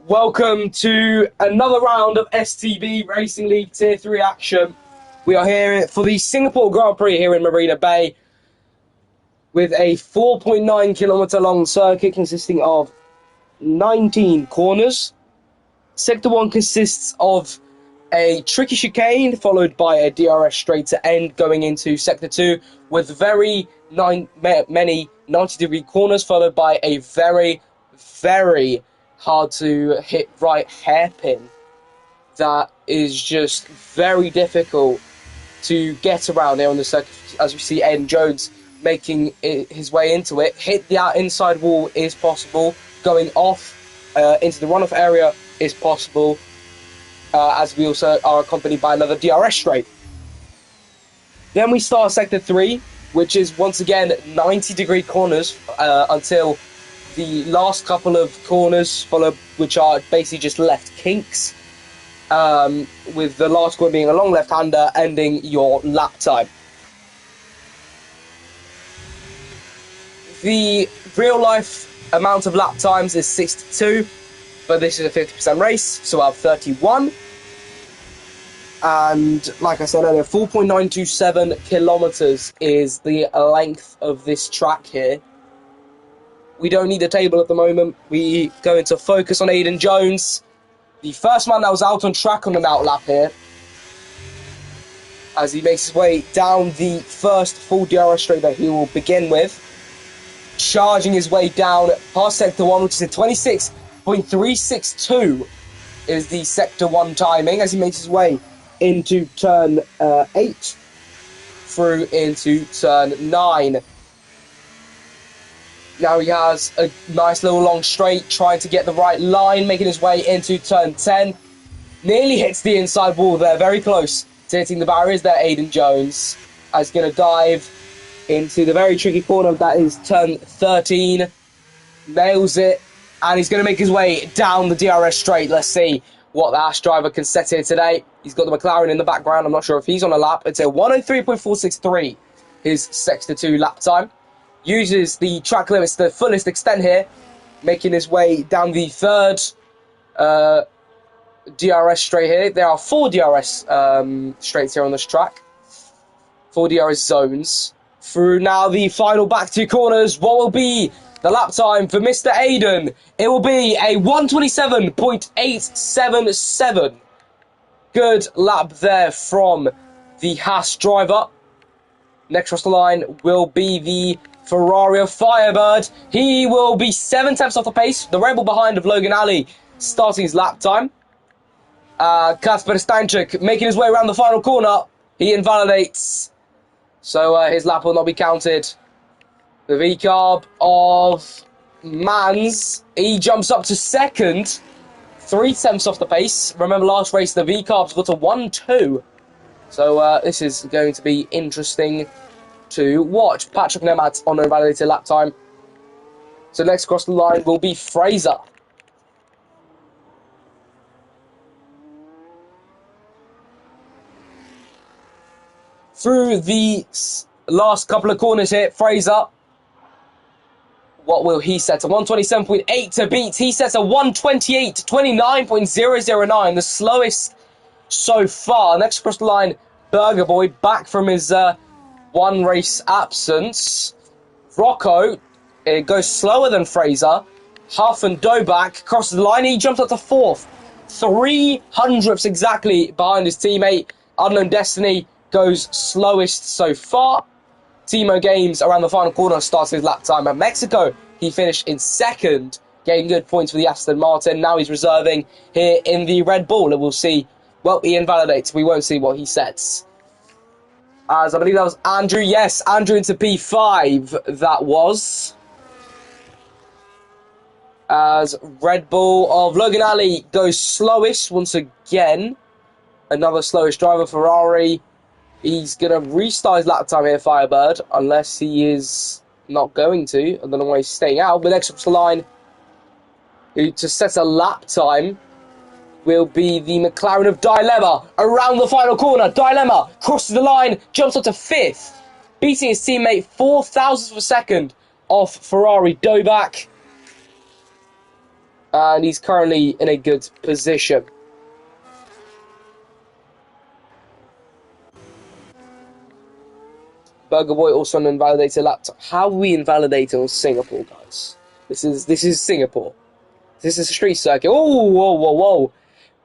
Welcome to another round of STB Racing League Tier 3 action. We are here for the Singapore Grand Prix here in Marina Bay with a 4.9 kilometre long circuit consisting of 19 corners. Sector 1 consists of a tricky chicane followed by a DRS straight to end going into Sector 2 with many 90-degree corners followed by a very hard to hit right hairpin that is just very difficult to get around here on the circuit. As we see Aiden Jones making his way into it, hit the inside wall is possible, going off into the runoff area is possible, as we also are accompanied by another DRS straight. Then we start Sector 3, which is once again 90-degree corners until the last couple of corners which are basically just left kinks, with the last one being a long left-hander ending your lap time. The real-life amount of lap times is 62, but this is a 50% race, so I'll have 31. And like I said earlier, 4.927 kilometres is the length of this track here. We don't need a table at the moment. We go into focus on Aiden Jones, the first man that was out on track on an outlap here, as he makes his way down the first full DRS straight that he will begin with, charging his way down past Sector 1, which is a 26.362 is the Sector 1 timing, as he makes his way into Turn 8 through into Turn 9. Now he has a nice little long straight, trying to get the right line, making his way into Turn 10. Nearly hits the inside wall there, very close to hitting the barriers there, Aiden Jones. As he's going to dive into the very tricky corner, that is Turn 13. Nails it, and he's going to make his way down the DRS straight. Let's see what the Ash driver can set here today. He's got the McLaren in the background. I'm not sure if he's on a lap. It's a 103.463, his Sector 2 lap time. Uses the track limits to the fullest extent here, making his way down the third DRS straight here. There are 4 DRS straights here on this track. 4 DRS zones. Through now the final back 2 corners. What will be the lap time for Mr. Aiden? It will be a 127.877. Good lap there from the Haas driver. Next across the line will be the Ferrari Firebird. He will be 7 tenths off the pace. The rebel behind of Logan Alley starting his lap time. Kasper Stanchik making his way around the final corner. He invalidates. So his lap will not be counted. The V-Carb of Mans. He jumps up to second. 3 tenths off the pace. Remember last race the V-Carbs got a 1-2. So this is going to be interesting to watch. Patrick Nemat on an invalidated lap time. So next across the line will be Fraser. Through the last couple of corners here, Fraser. What will he set? A 127.8 to beat. He sets a 128.29.009, the slowest so far. Next across the line, Burger Boy back from his one race absence. Rocco, it goes slower than Fraser. Huff and Doback crosses the line. He jumps up to 4th. 300ths exactly behind his teammate. Unknown Destiny goes slowest so far. Timo Games around the final corner starts his lap time. At Mexico, he finished in 2nd getting good points for the Aston Martin. Now he's reserving here in the Red Bull, and we'll see. Well, he invalidates. We won't see what he sets. As I believe that was Andrew. Yes, Andrew into P5. That was. As Red Bull of Logan Ali goes slowest once again. Another slowest driver, Ferrari. He's going to restart his lap time here, Firebird, unless he is not going to. I don't know why he's staying out. But next up to the line, who to set a lap time, will be the McLaren of Dilemma. Around the final corner, Dilemma crosses the line, jumps up to 5th, beating his teammate 4 thousandths of a second off Ferrari Dobak. And he's currently in a good position. Burger Boy also an invalidated laptop. How are we invalidating on Singapore, guys? This is Singapore. This is a street circuit. Oh, whoa, whoa, whoa.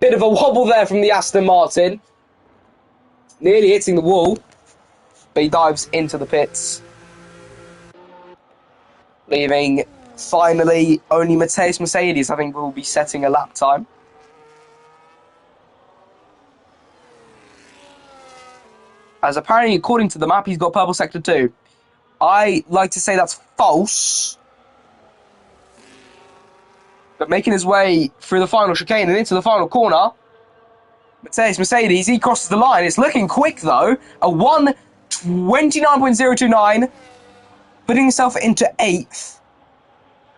Bit of a wobble there from the Aston Martin. Nearly hitting the wall. But he dives into the pits. Leaving, finally, only Mateus Mercedes, I think, will be setting a lap time. As apparently, according to the map, he's got purple sector 2. I like to say that's false. But making his way through the final chicane and into the final corner, Mateus Mercedes, he crosses the line. It's looking quick, though. A 1:29.029, putting himself into 8th.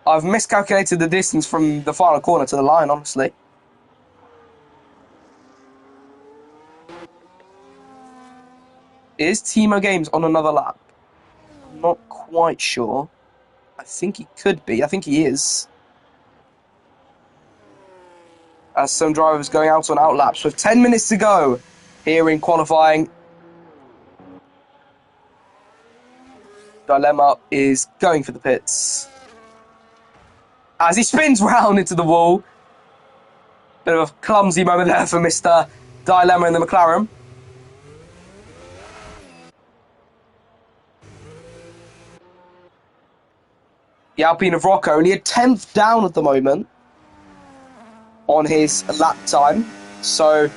I've miscalculated the distance from the final corner to the line, honestly. Is Timo Games on another lap? I'm not quite sure. I think he could be. I think he is. As some drivers going out on outlaps with 10 minutes to go here in qualifying. Dilemma is going for the pits. As he spins round into the wall. Bit of a clumsy moment there for Mr. Dilemma in the McLaren. The Alpine of Rocco only a 10th down at the moment on his lap time. So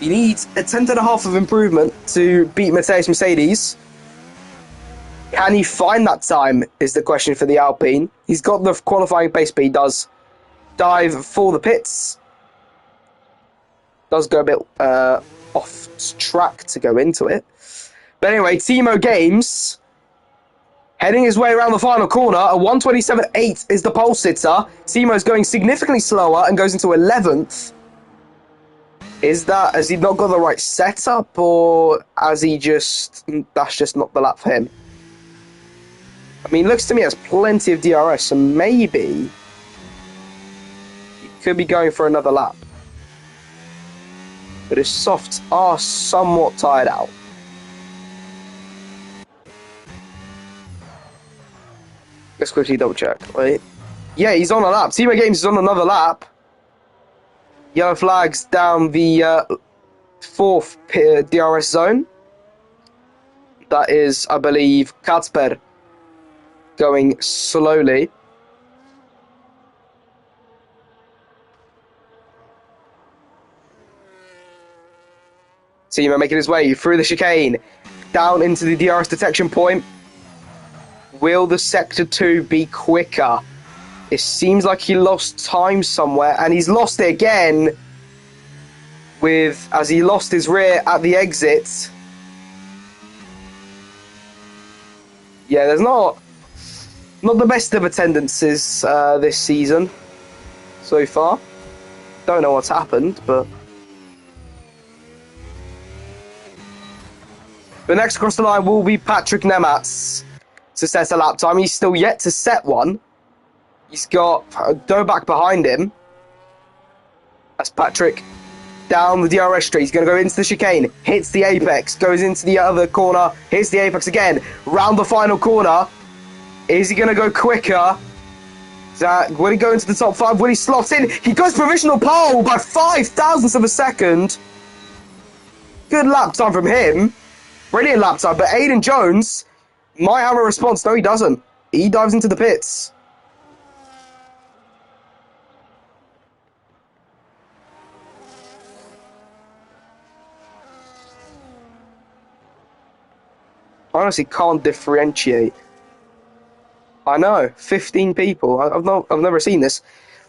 he needs a 10.5 of improvement to beat Mateus Mercedes. Can he find that time is the question for the Alpine. He's got the qualifying pace, but he does dive for the pits. Does go a bit off track to go into it. But anyway, Timo Games heading his way around the final corner. A 1:27.8 is the pole sitter. Timo's going significantly slower and goes into 11th. Has he not got the right setup, or that's just not the lap for him? I mean, looks to me as plenty of DRS, so maybe he could be going for another lap. But his softs are somewhat tired out. Let's quickly double check. Wait. Yeah, he's on a lap. Timo Games is on another lap. Yellow flags down the 4th DRS zone. That is, I believe, Kacper going slowly. Timo making his way through the chicane, down into the DRS detection point. Will the Sector 2 be quicker? It seems like he lost time somewhere, and he's lost it again as he lost his rear at the exit. Yeah, there's not the best of attendances this season so far. Don't know what's happened, but next across the line will be Patrick Nematz to set a lap time. He's still yet to set one. He's got Dobak behind him. That's Patrick down the DRS straight. He's going to go into the chicane, hits the apex, goes into the other corner, hits the apex again, round the final corner. Is he going to go quicker? Will he go into the top 5? Will he slot in? He goes provisional pole by 5 thousandths of a second. Good lap time from him. Brilliant lap time. But Aiden Jones might have a response. No, he doesn't. He dives into the pits. honestly can't differentiate. I know, 15 people. I've never seen this.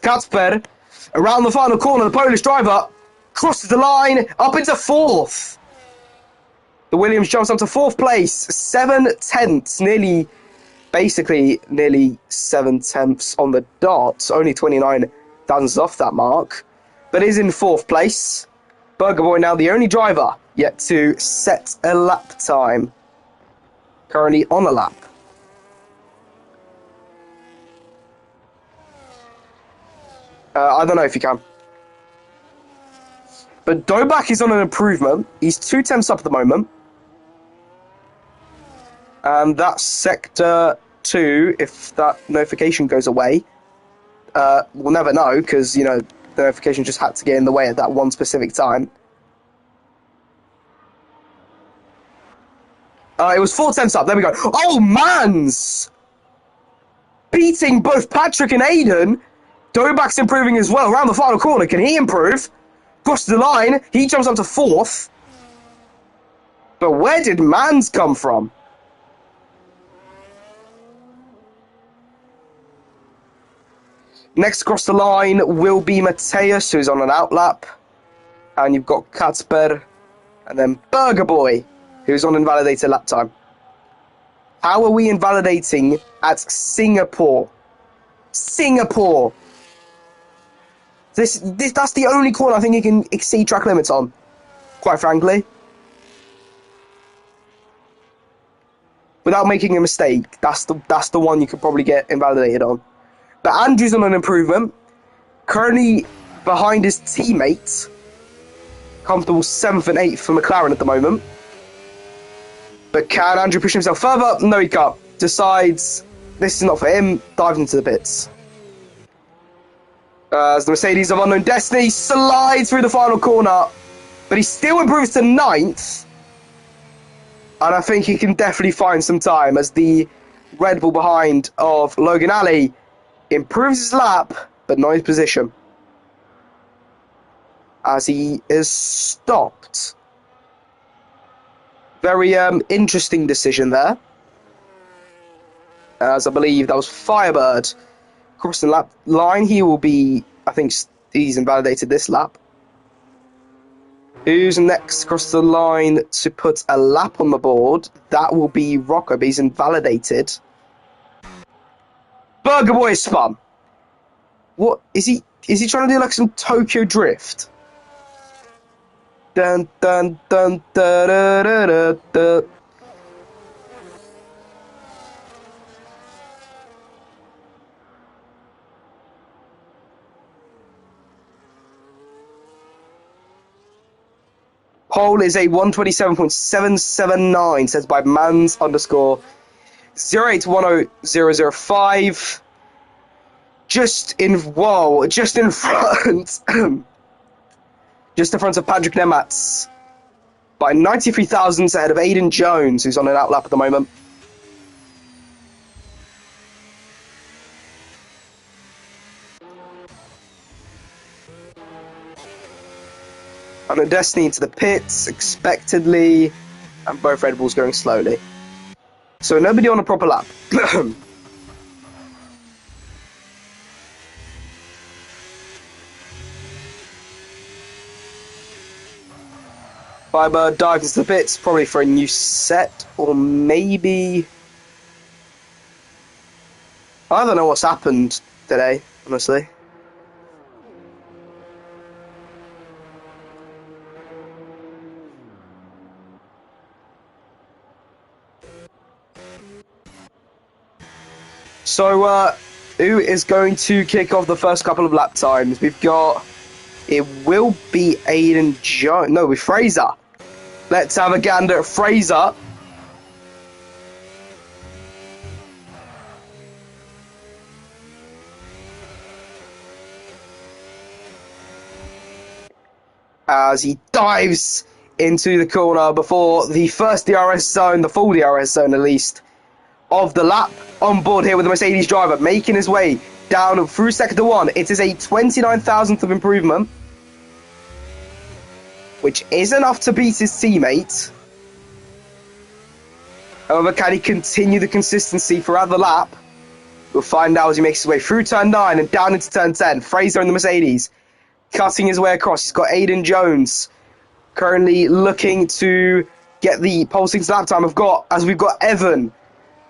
Kacper, around the final corner, the Polish driver crosses the line up into fourth. The Williams jumps up to fourth place, 7/10, basically nearly 7/10 on the dot. Only 29 thousandths off that mark, but is in fourth place. Burger Boy now the only driver yet to set a lap time. Currently on a lap. I don't know if you can. But Dobak is on an improvement. He's 2/10 up at the moment. And that's sector 2, if that notification goes away. We'll never know, because, you know, the notification just had to get in the way at that one specific time. It was 4/10 up. There we go. Oh, Mans! Beating both Patrick and Aiden. Dobak's improving as well. Around the final corner. Can he improve? Crosses the line. He jumps up to fourth. But where did Mans come from? Next across the line will be Mateus, who's on an outlap. And you've got Kacper. And then Burger Boy, who's on invalidated lap time. How are we invalidating at Singapore? Singapore! That's the only corner I think you can exceed track limits on, quite frankly. Without making a mistake, that's the one you could probably get invalidated on. But Andrew's on an improvement, currently behind his teammate. Comfortable 7th and 8th for McLaren at the moment. But can Andrew push himself further? No, he can't. Decides this is not for him, dives into the pits. As the Mercedes of Unknown Destiny slides through the final corner, but he still improves to 9th. And I think he can definitely find some time as the Red Bull behind of Logan Alley improves his lap, but not his position. As he is stopped. Very interesting decision there. As I believe that was Firebird crossing the lap line. He will be, I think he's invalidated this lap. Who's next across the line to put a lap on the board? That will be Rocco, but he's invalidated. Burger Boy spun. What is he trying to do, like some Tokyo drift? Dun dun dun da da da da da. Pole is a 127.779, says by mans underscore 0810005. Just in front. Just in front of Patrick Nematz by 93 thousandths ahead of Aiden Jones, who's on an outlap at the moment. And a Destiny into the pits, expectedly, and both Red Bulls going slowly. So nobody on a proper lap. Firebird dives into the pits, probably for a new set, or maybe... I don't know what's happened today, honestly. So, who is going to kick off the first couple of lap times? We've got... It will be Aiden Jones. No, with Fraser. Let's have a gander at Fraser. As he dives into the corner before the first DRS zone, the full DRS zone at least, of the lap. On board here with the Mercedes driver, making his way down through sector 1. It is a 29 thousandth of improvement, which is enough to beat his teammate. However, can he continue the consistency throughout the lap? We'll find out as he makes his way through turn 9 and down into turn 10. Fraser in the Mercedes, cutting his way across. He's got Aiden Jones currently looking to get the pole position lap time. We've got Evan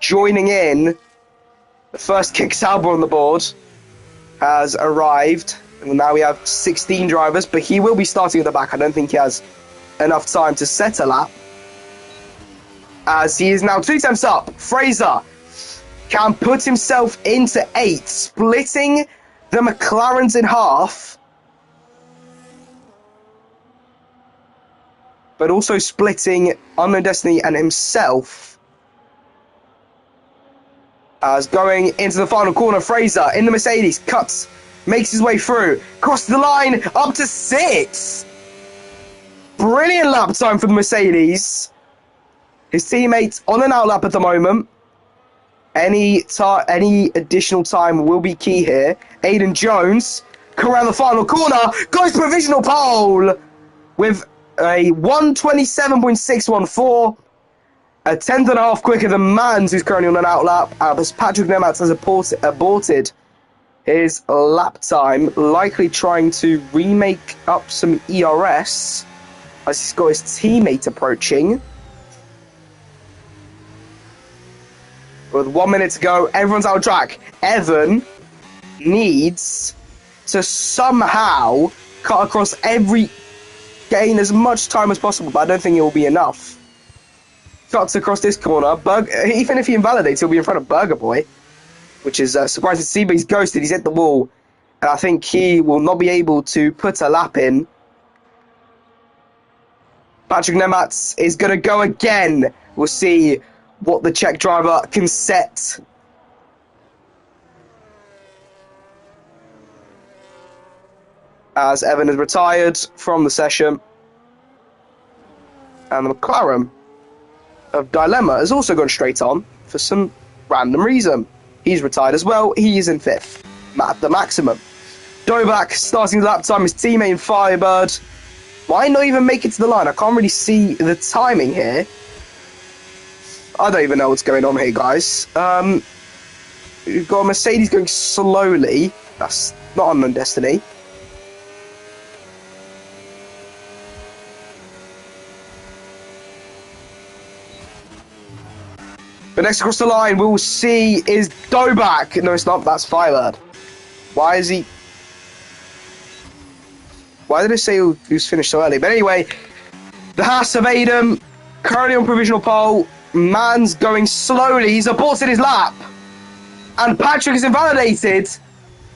joining in. The first kick Sauber on the board has arrived. And now we have 16 drivers, but he will be starting at the back. I don't think he has enough time to set a lap, as he is now 2 temps up. Fraser can put himself into 8, splitting the McLarens in half, but also splitting Unknown Destiny and himself. As going into the final corner, Fraser in the Mercedes cuts, makes his way through, crosses the line, up to 6. Brilliant lap time for the Mercedes. His teammates on an outlap at the moment. Any additional time will be key here. Aiden Jones, around the final corner, goes provisional pole with a 1:27.614, a tenth and a half quicker than Mans, who's currently on an outlap. As Patrick Nematz has aborted his lap time, likely trying to remake up some ERS as he's got his teammate approaching. With 1 minute to go, everyone's out of track. Evan needs to somehow cut across gain as much time as possible, but I don't think it will be enough. Cuts across this corner. Even if he invalidates, he'll be in front of Burger Boy, which is surprising to see, but he's ghosted. He's hit the wall, and I think he will not be able to put a lap in. Patrick Nematz is going to go again. We'll see what the Czech driver can set. As Evan has retired from the session. And the McLaren of Dilemma has also gone straight on for some random reason. He's retired as well. He is in 5th at the maximum. Dobak starting the lap time. His teammate in Firebird might not even make it to the line. I can't really see the timing here. I don't even know what's going on here, guys. We've got a Mercedes going slowly. That's not Unknown Destiny. But next across the line, we'll see is Dobak. No, it's not. That's Firebird. Why is he... Why did I say he was finished so early? But anyway, the Haas of Adam, currently on provisional pole. Man's going slowly. He's aborted his lap. And Patrick is invalidated,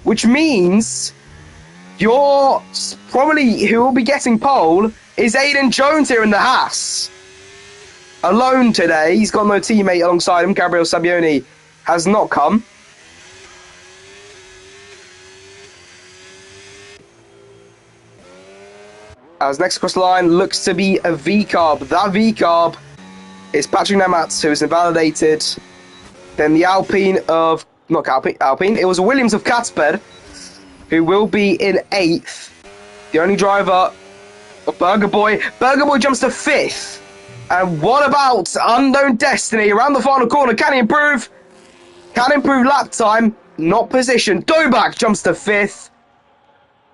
which means who will be getting pole is Aiden Jones here in the Haas. Alone today. He's got no teammate alongside him. Gabriel Sabioni has not come. As next across the line looks to be a V-carb. That V-carb is Patrick Nematz, who is invalidated. Then the Alpine of... Not Alpine. It was Williams of Katzbed, who will be in 8th. The only driver of Burger Boy. Burger Boy jumps to 5th. And what about Unknown Destiny around the final corner? Can he improve? Can improve lap time. Not position. Dobak jumps to 5th.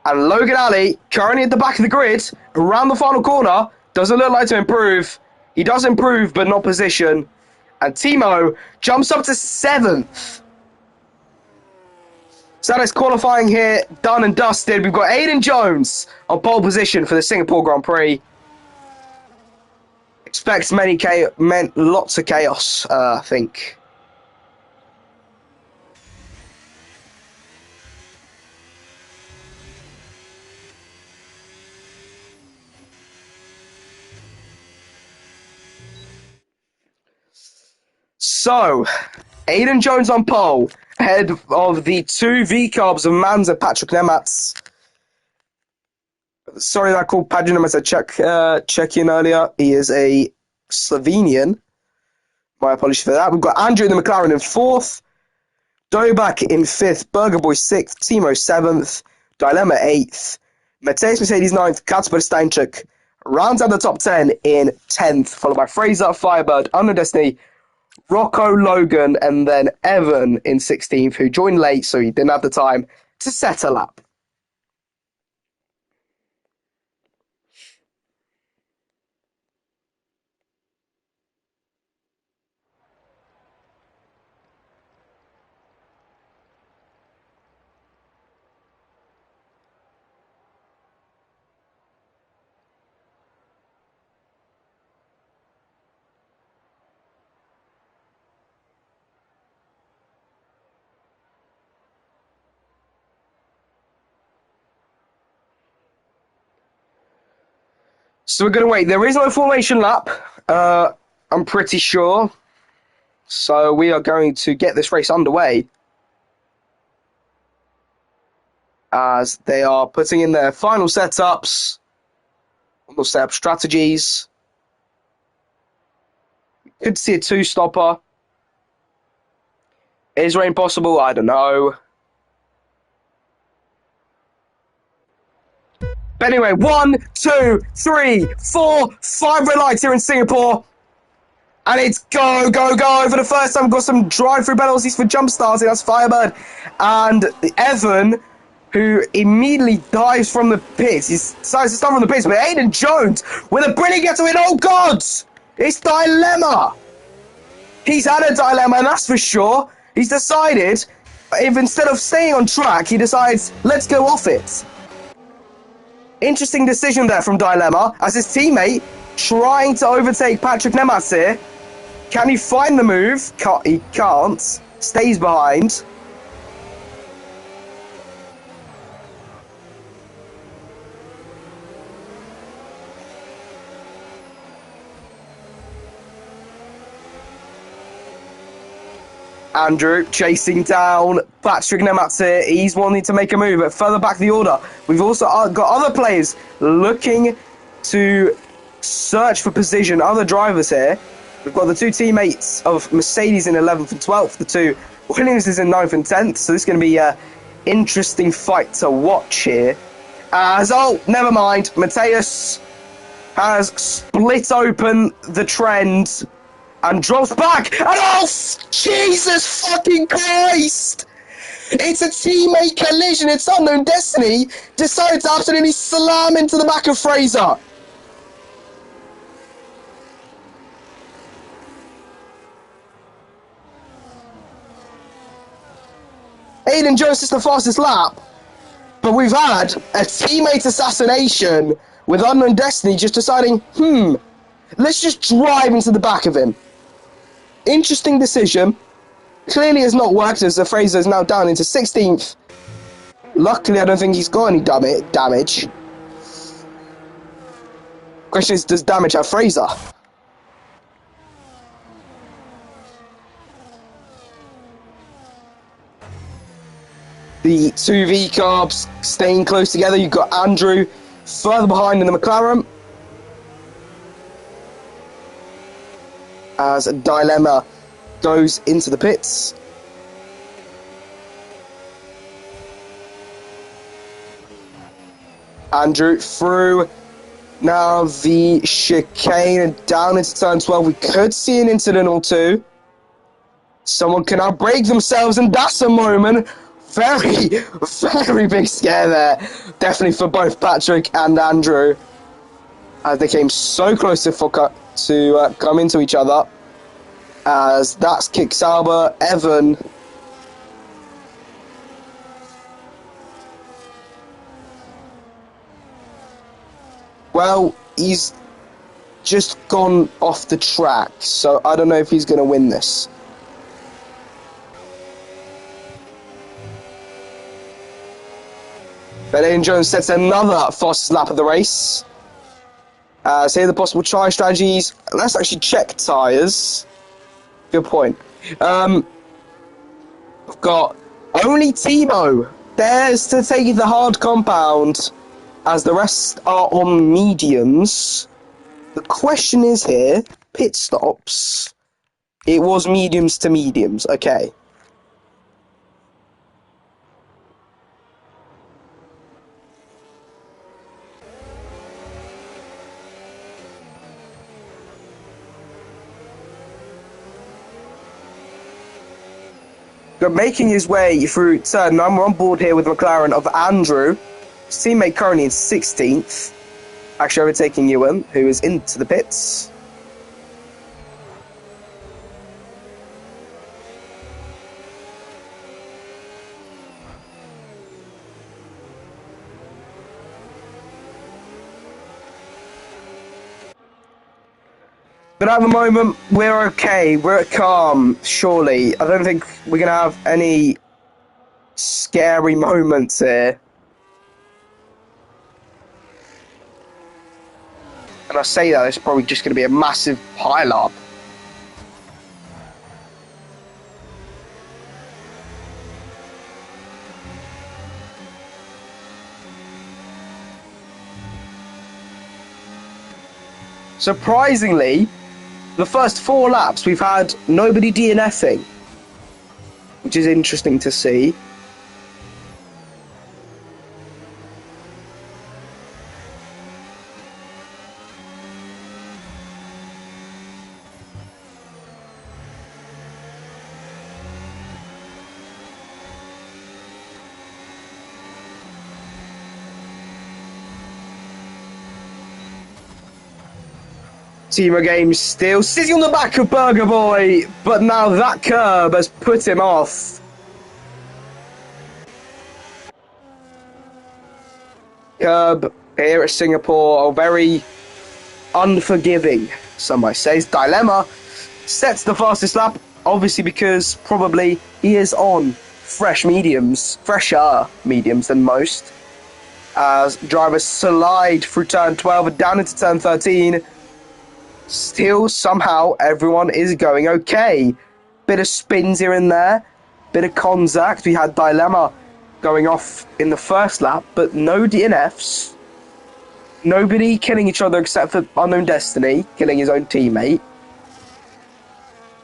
And Logan Alley, currently at the back of the grid, around the final corner, doesn't look like to improve. He does improve, but not position. And Timo jumps up to 7th. So that is qualifying here, done and dusted. We've got Aiden Jones on pole position for the Singapore Grand Prix. Expect lots of chaos, I think. So, Aiden Jones on pole, ahead of the 2 V-carbs of Mans and Patrick Nematz. Sorry that I called Patrick Nematz a Czechian earlier. He is a Slovenian. My apologies for that. We've got Andrew in the McLaren in 4th. Dobak in 5th. Burger Boy 6th. Timo 7th. Dilemma 8th. Mercedes 9th. Kacper Steinchuk rounds out the top 10 in 10th, followed by Fraser, Firebird, Unknown Destiny, Rocco Logan, and then Evan in 16th, who joined late, so he didn't have the time to set a lap. So we're going to wait. There is no formation lap, I'm pretty sure. So we are going to get this race underway as they are putting in their final setups, final setup strategies. Could see a two-stopper. Is rain possible? I don't know. But anyway, 1, 2, 3, 4, 5 red lights here in Singapore. And it's go, go, go. For the first time, we've got some drive-through penalties for jump starting. That's Firebird. And Evan, who immediately dives from the pits. He decides to start from the pits. But Aiden Jones with a brilliant getaway. Oh, God! It's Dilemma. He's had a dilemma, and that's for sure. He's decided, if instead of staying on track, he decides, let's go off it. Interesting decision there from Dilemma, as his teammate trying to overtake Patrick Nematz here. Can he find the move? He can't. Stays behind. Andrew chasing down Patrick Nematz here. He's wanting to make a move, but further back the order. We've also got other players looking to search for position, other drivers here. We've got the two teammates of Mercedes in 11th and 12th, the two Williams is in 9th and 10th, so this is going to be an interesting fight to watch here. Never mind, Mateus has split open the trend and drops back, and Jesus fucking Christ! It's a teammate collision, it's Unknown Destiny, decides to absolutely slam into the back of Fraser. Aiden Jones is the fastest lap, but we've had a teammate assassination with Unknown Destiny just deciding, let's just drive into the back of him. Interesting decision. Clearly has not worked as the Fraser is now down into 16th. Luckily, I don't think he's got any damage. Question is, does damage have Fraser? The two V-carbs staying close together. You've got Andrew further behind in the McLaren. As Dilemma goes into the pits. Andrew through now the chicane and down into turn 12. We could see an incident or two. Someone can now break themselves, and that's a moment. Very, very big scare there. Definitely for both Patrick and Andrew. As they came so close to come into each other. As that's Kicksauber, Evan. Well, he's just gone off the track, so I don't know if he's going to win this. But Aiden Jones sets another fastest lap of the race. So here are the possible tyre strategies. Let's actually check tyres. Good point. We've got only Timo dares to take the hard compound, as the rest are on mediums. The question is here, pit stops. It was mediums to mediums, okay. Making his way through turn 9. We're on board here with McLaren of Andrew. His teammate currently in 16th. Actually overtaking Ewan, who is into the pits. But at the moment, we're okay. We're calm, surely. I don't think we're going to have any scary moments here. And I say that, it's probably just going to be a massive pile-up. Surprisingly, the first 4 laps we've had nobody DNFing, which is interesting to see. Teemo Games still sitting on the back of Burger Boy, but now that curb has put him off. Curb here at Singapore are very unforgiving, some might say. His Dilemma sets the fastest lap, obviously because probably he is on fresher mediums than most. As drivers slide through turn 12 and down into turn 13. Still, somehow, everyone is going okay. Bit of spins here and there. Bit of contact. We had Dilemma going off in the first lap, but no DNFs. Nobody killing each other except for Unknown Destiny, killing his own teammate.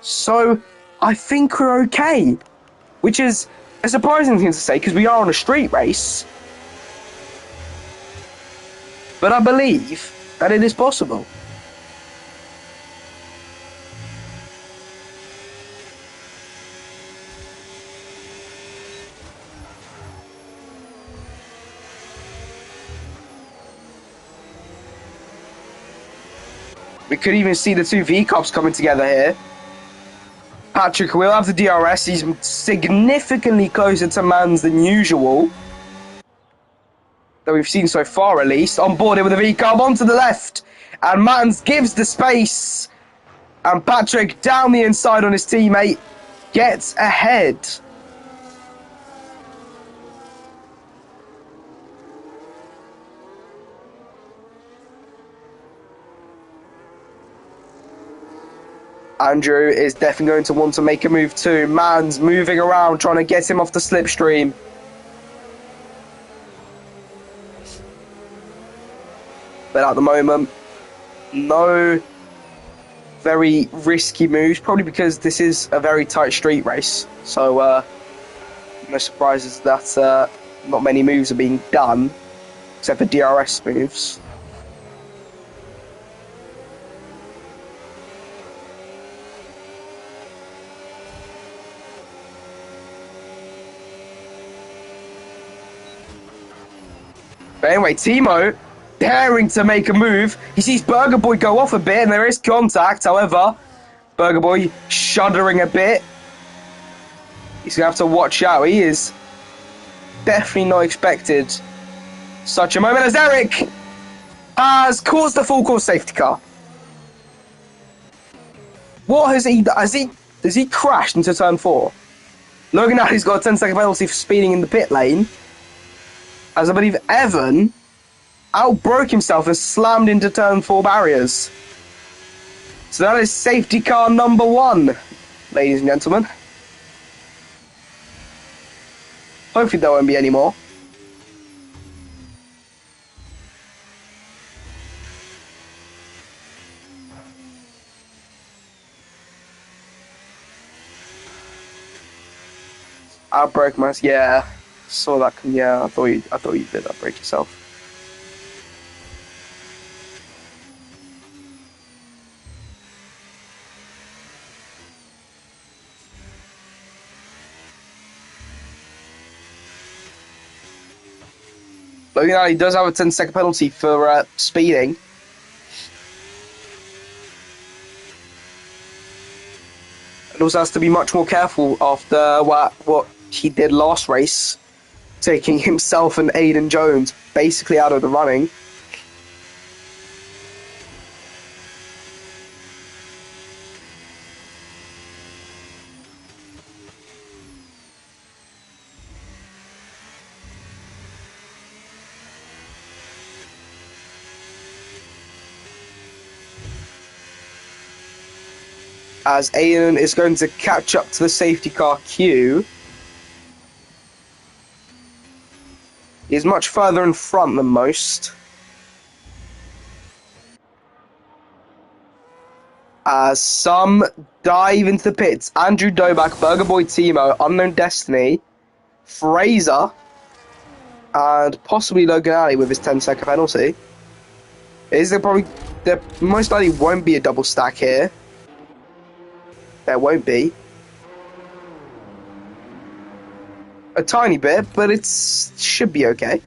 So, I think we're okay. Which is a surprising thing to say, because we are on a street race. But I believe that it is possible. We could even see the 2 V-Cops coming together here. Patrick will have the DRS. He's significantly closer to Mans than usual. That we've seen so far, at least. On board here with the V-Cop onto the left. And Mans gives the space. And Patrick down the inside on his teammate. Gets ahead. Andrew is definitely going to want to make a move too. Mans moving around, trying to get him off the slipstream. But at the moment, no very risky moves, probably because this is a very tight street race. So, no surprises that not many moves are being done, except for DRS moves. But anyway, Teemo daring to make a move. He sees Burger Boy go off a bit, and there is contact. However, Burger Boy shuddering a bit. He's going to have to watch out. He is definitely not expected such a moment as Eric has caused the full course safety car. What has he crashed into turn 4? Logan Alley's got a 10-second penalty for speeding in the pit lane. As I believe Evan outbroke himself and slammed into turn 4 barriers. So that is safety car number 1, ladies and gentlemen. Hopefully there won't be any more. Outbreak mask, yeah. Saw that. Yeah, I thought you did outbreak yourself. Logan Ali does have a 10-second penalty for speeding. And also has to be much more careful after what he did last race, taking himself and Aiden Jones basically out of the running. As Aiden is going to catch up to the safety car queue. He is much further in front than most. As some dive into the pits. Andrew Doback, Burger Boy Timo, Unknown Destiny, Fraser, and possibly Logan Ali with his 10-second penalty. There most likely won't be a double stack here. There won't be. A tiny bit, but it should be okay.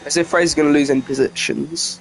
As if Fraser's going to lose any positions.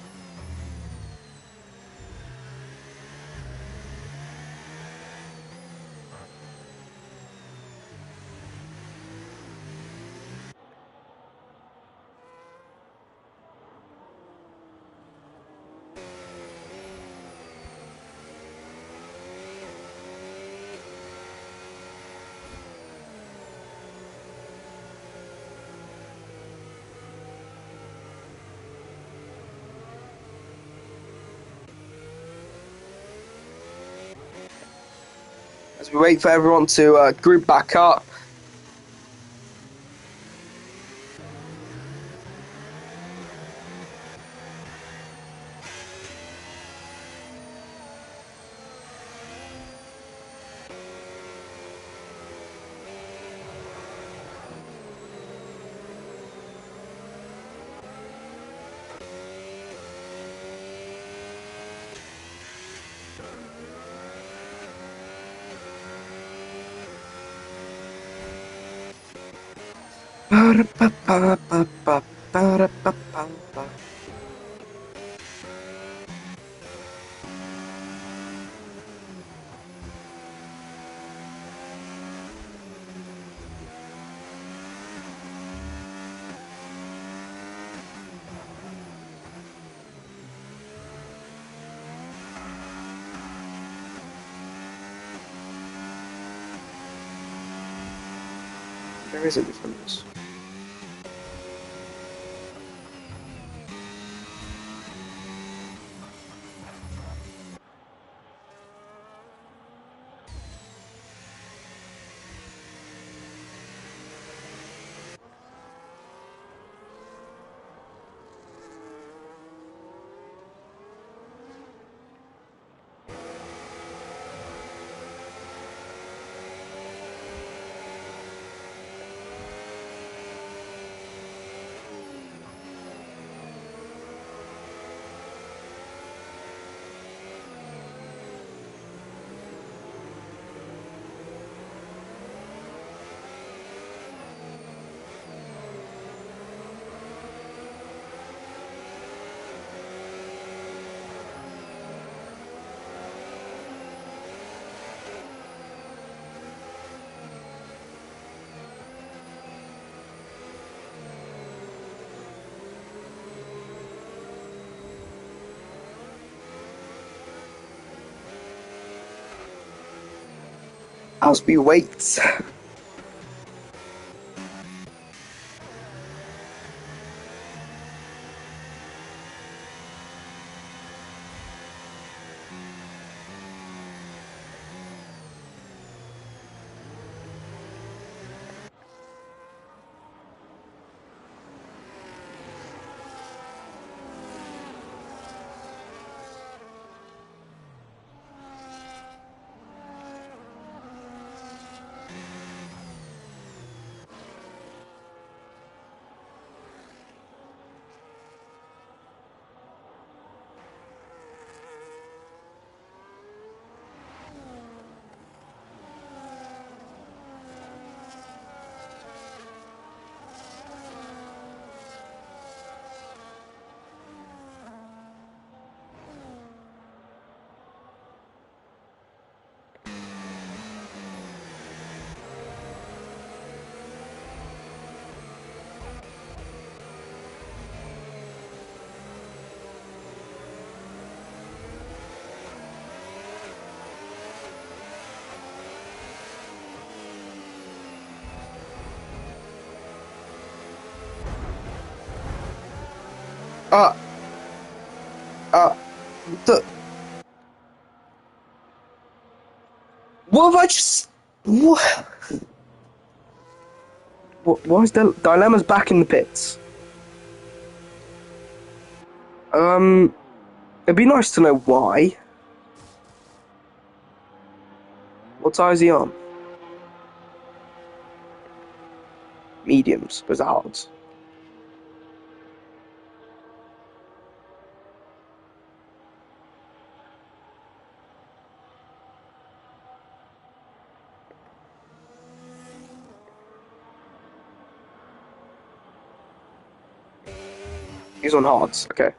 As we wait for everyone to group back up. There is a difference. As we wait. Uh, uh, the... What have I just... What? Why is Dilemma's back in the pits? It'd be nice to know why. What tyre is he on? Mediums, was that hards? He's on hards, okay.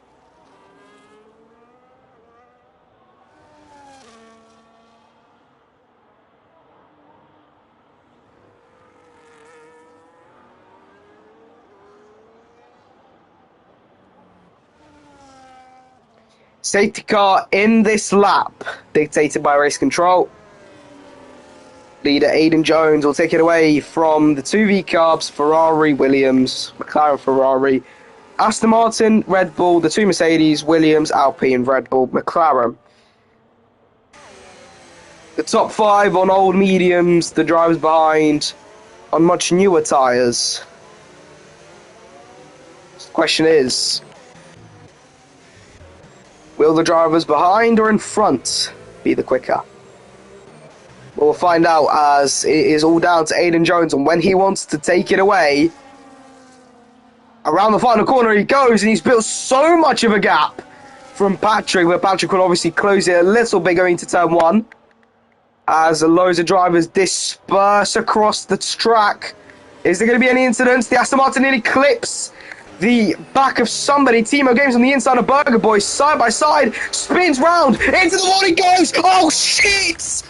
Safety car in this lap, dictated by race control. Leader Aidan Jones will take it away from the 2V carbs, Ferrari, Williams, McLaren, Ferrari, Aston Martin, Red Bull, the 2 Mercedes, Williams, Alpine, Red Bull, McLaren. The top 5 on old mediums, the drivers behind on much newer tyres. The question is, will the drivers behind or in front be the quicker? We'll find out, as it is all down to Aidan Jones and when he wants to take it away. Around the final corner he goes, and he's built so much of a gap from Patrick, where Patrick will obviously close it a little bit going into turn 1. As loads of drivers disperse across the track. Is there going to be any incidents? The Aston Martin nearly clips the back of somebody. Timo Games on the inside of Burger Boy, side by side, spins round, into the wall he goes! Oh shit!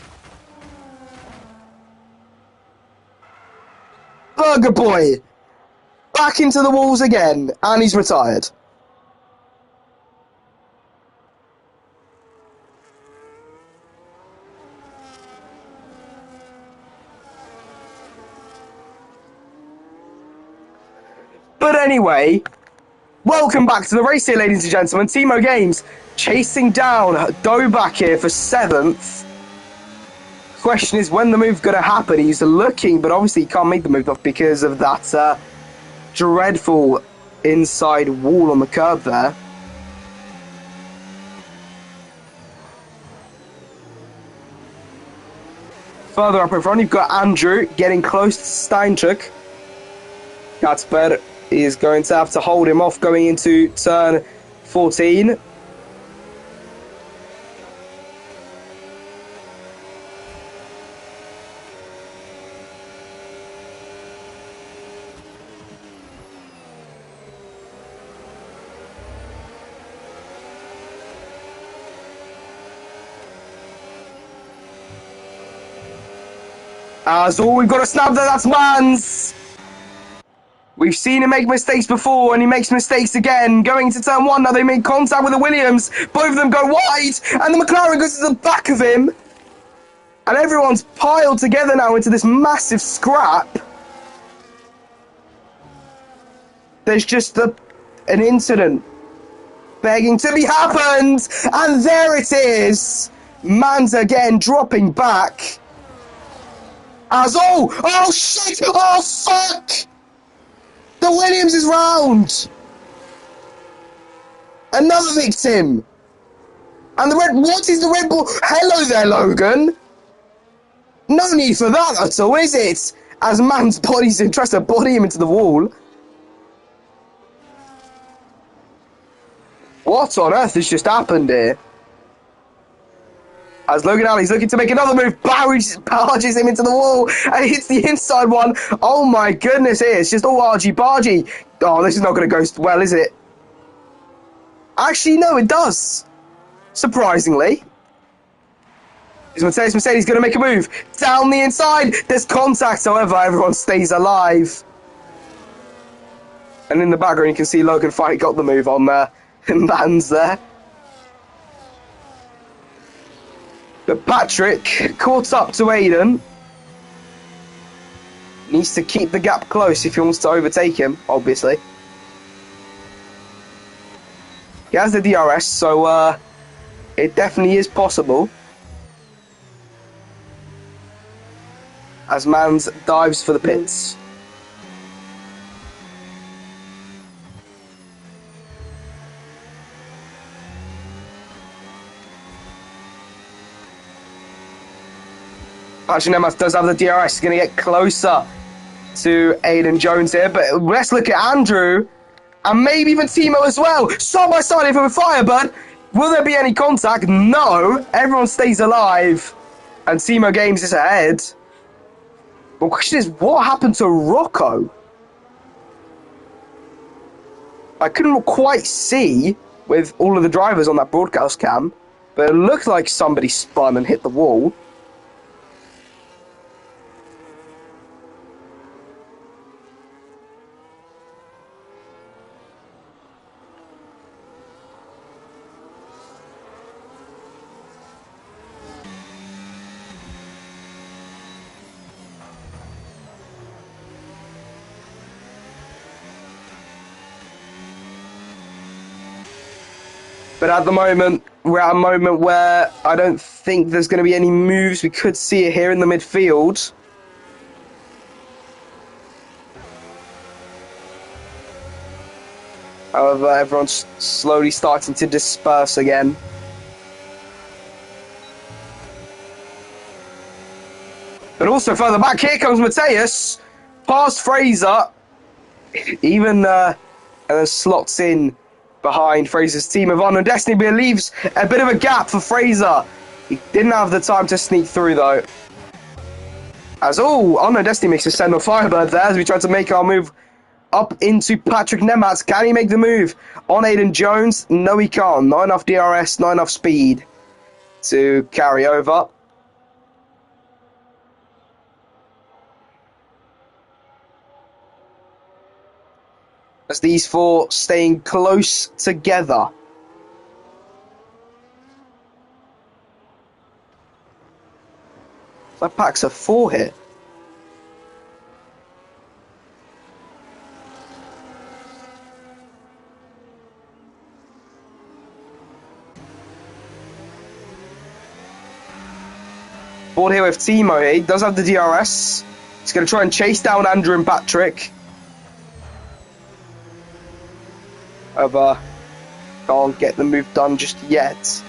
Burger Boy back into the walls again, and he's retired. But anyway, welcome back to the race here, ladies and gentlemen. Timo Games chasing down Dobak here for 7th. Question is when the move's going to happen. He's looking, but obviously he can't make the move off because of that dreadful inside wall on the curb there. Further up in front, you've got Andrew getting close to Steinchuk. Gatsberg is going to have to hold him off going into turn 14. As all we've got to snap there, that's Mans. We've seen him make mistakes before, and he makes mistakes again. Going into turn 1, now they make contact with the Williams. Both of them go wide, and the McLaren goes to the back of him. And everyone's piled together now into this massive scrap. There's just an incident begging to be happened, and there it is. Mans again dropping back. As oh shit, oh fuck! The Williams is round! Another victim! And what is the Red Bull? Hello there, Logan! No need for that at all, is it? As Man's body's tries to body him into the wall. What on earth has just happened here? As Logan Alley's looking to make another move, barges him into the wall and hits the inside one. Oh my goodness, it's just all argy-bargy. Oh, this is not going to go well, is it? Actually, no, it does. Surprisingly. Is Mercedes going to make a move? Down the inside, there's contact, however, everyone stays alive. And in the background, you can see Logan finally got the move on Mans there. But Patrick caught up to Aidan. Needs to keep the gap close if he wants to overtake him, obviously. He has the DRS, so it definitely is possible. As Mans dives for the pits. Patrick Nemath does have the DRS. He's going to get closer to Aiden Jones here. But let's look at Andrew and maybe even Timo as well. Side by side here with Firebird. Will there be any contact? No. Everyone stays alive. And Timo Games is ahead. The question is, what happened to Rocco? I couldn't quite see with all of the drivers on that broadcast cam, but it looked like somebody spun and hit the wall. But at the moment, we're at a moment where I don't think there's going to be any moves. We could see it here in the midfield. However, everyone's slowly starting to disperse again. But also further back, here comes Mateus, past Fraser, even and then slots in behind Fraser's team of Honor Destiny, but leaves a bit of a gap for Fraser. He didn't have the time to sneak through though. As Honor Destiny makes a send on Firebird there as we try to make our move up into Patrick Nemath. Can he make the move on Aiden Jones? No, he can't. Not enough DRS, not enough speed to carry over. As these four staying close together. That packs a 4 hit. Board here with Timo. He does have the DRS. He's going to try and chase down Andrew and Patrick. However, can't get the move done just yet.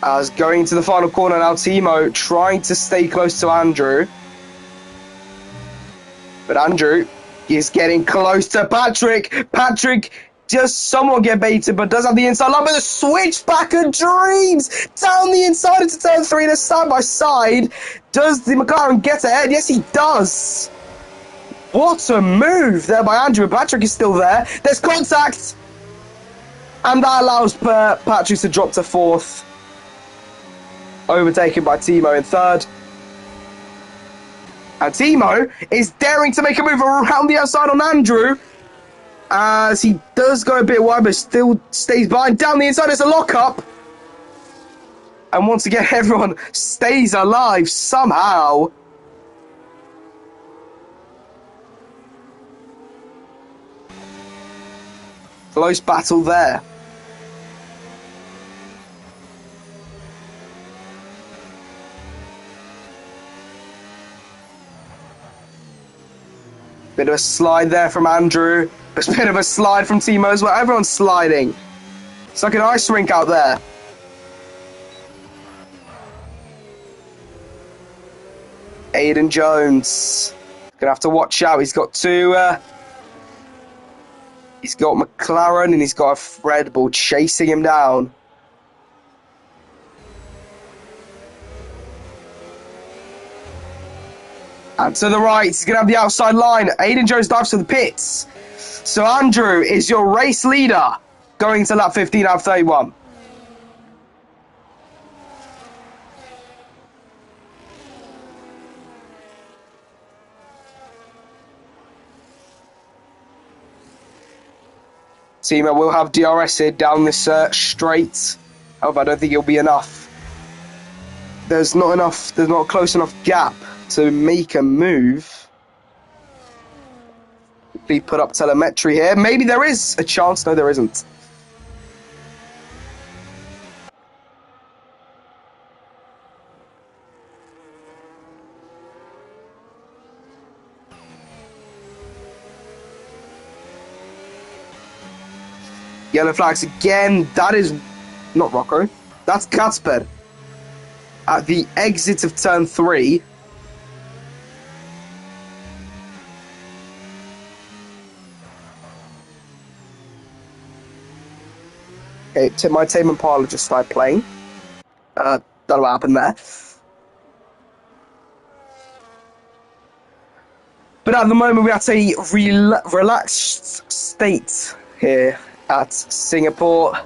As going to the final corner now, Timo trying to stay close to Andrew. But Andrew is getting close to Patrick. Patrick just somewhat get baited, but does have the inside line. But the switchback of dreams down the inside into turn 3 and a side by side. Does the McLaren get ahead? Yes, he does. What a move there by Andrew. Patrick is still there. There's contact. And that allows Patrick to drop to 4th. Overtaken by Timo in 3rd. And Timo is daring to make a move around the outside on Andrew. As he does go a bit wide, but still stays behind. Down the inside, there's a lock-up. And once again, everyone stays alive somehow. Close battle there. Bit of a slide there from Andrew. But a bit of a slide from Timo as well. Everyone's sliding. It's like an ice rink out there. Aiden Jones. Gonna have to watch out. He's got two. He's got McLaren and he's got a Red Bull chasing him down. And to the right, he's going to have the outside line. Aiden Jones dives to the pits. So Andrew is your race leader going to lap 15 out of 31. Timo will have DRS here down this straight. However, I don't think it'll be enough. there's not a close enough gap to make a move. Quickly put up telemetry here. Maybe there is a chance. No, there isn't. Yellow flags again. That is not Rocco. That's Kasper. At the exit of turn 3. Okay, my Tame Impala just started playing. Don't know what happened there. But at the moment, we're at a relaxed state here at Singapore.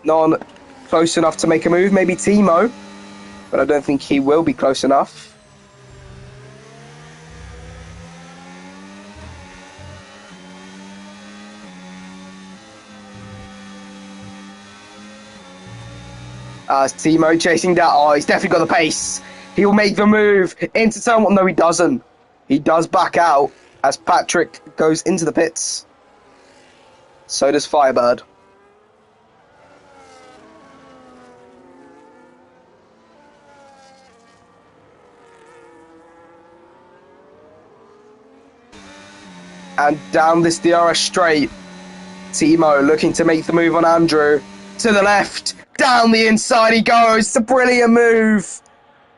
No one close enough to make a move. Maybe Timo, but I don't think he will be close enough. Timo chasing that. Oh, he's definitely got the pace. He'll make the move into turn 1. No, he doesn't. He does back out as Patrick goes into the pits. So does Firebird. And down this DRS straight, Timo looking to make the move on Andrew. To the left, down the inside he goes. It's a brilliant move.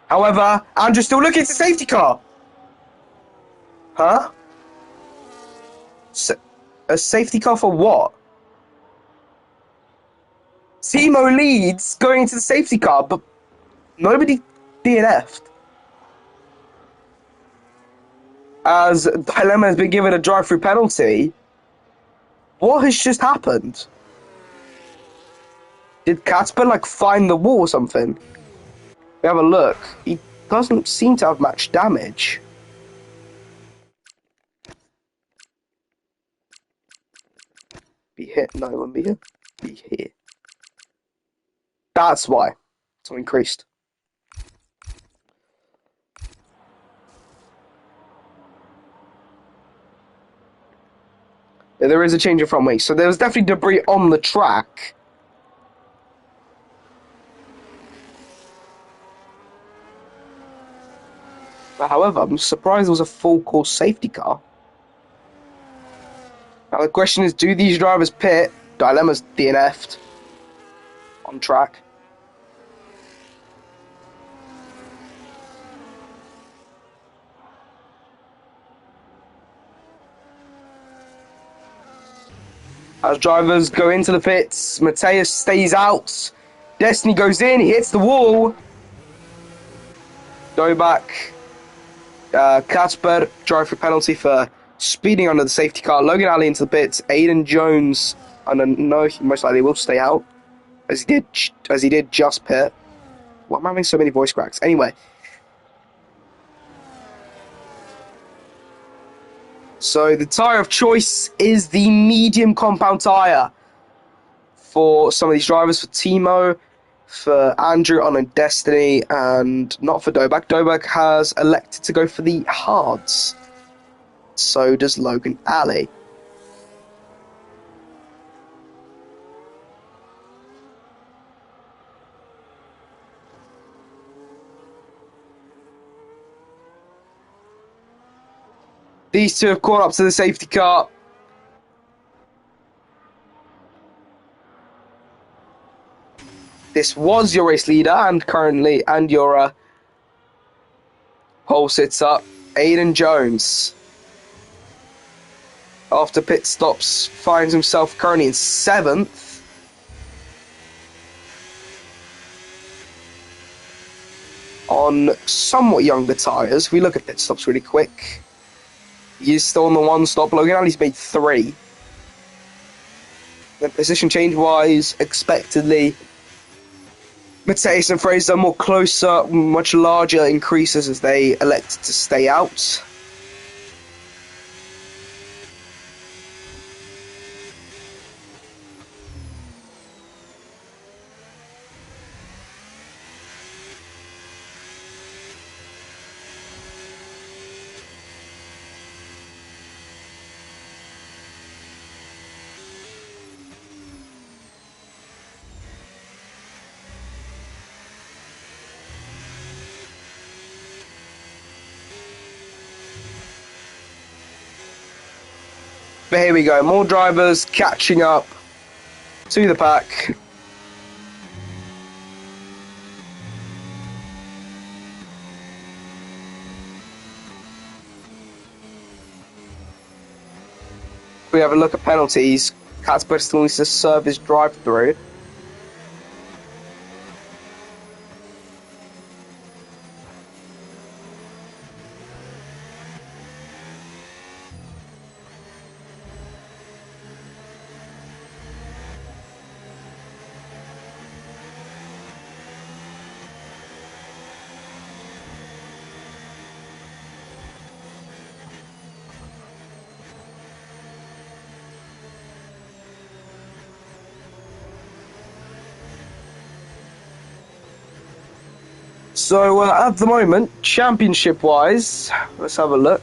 However, Andrew's still looking to safety car. Huh? A safety car for what? Timo leads going into the safety car, but nobody DNF'd. As Dilemma has been given a drive-through penalty. What has just happened? Did Kasper find the wall or something? We have a look. He doesn't seem to have much damage. Be hit? No, it won't be here. Be here. That's why. It's all increased. Yeah, there is a change of front wing, so there was definitely debris on the track. But however, I'm surprised there was a full course safety car. Now the question is, do these drivers pit? Dilemma's DNF'd on track. As drivers go into the pits, Mateus stays out. Destiny goes in, he hits the wall. Go back. Kasper, drive for penalty for speeding under the safety car. Logan Alley into the pits. Aiden Jones, I don't know, he most likely will stay out, as he did just pit. Why am I having so many voice cracks? Anyway. So the tyre of choice is the medium compound tyre for some of these drivers. For Timo, for Andrew on a Destiny, and not for Dobak. Dobak has elected to go for the hards. So does Logan Alley. These two have caught up to the safety car. This was your race leader and your pole sits up, Aiden Jones. After pit stops, finds himself currently in 7th. On somewhat younger tyres. We look at pit stops really quick. He's still on the 1 stop. Logan Alley's made 3. Then position change wise, expectedly, Mateus and Fraser more closer, much larger increases as they elected to stay out. But here we go, more drivers catching up to the pack. We have a look at penalties. Catsburg still needs to serve his drive-through. So at the moment, championship-wise, let's have a look.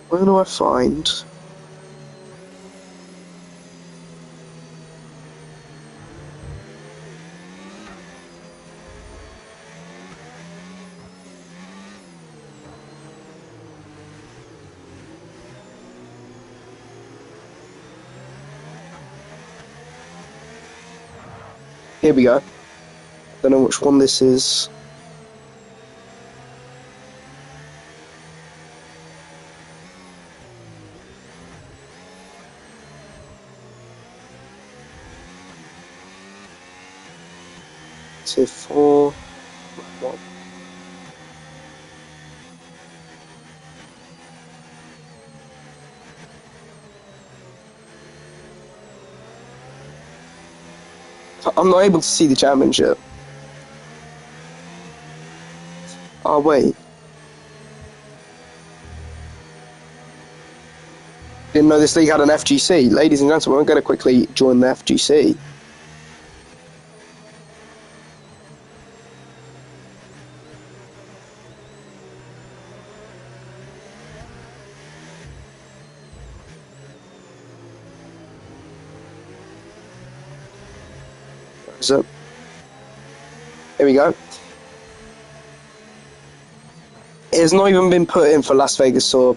Where do I find? Here we go. Don't know which one this is. Tier 4. What? I'm not able to see the championship. Oh, wait. Didn't know this league had an FGC. Ladies and gentlemen, we're going to quickly join the FGC. So, here we go. It has not even been put in for Las Vegas or...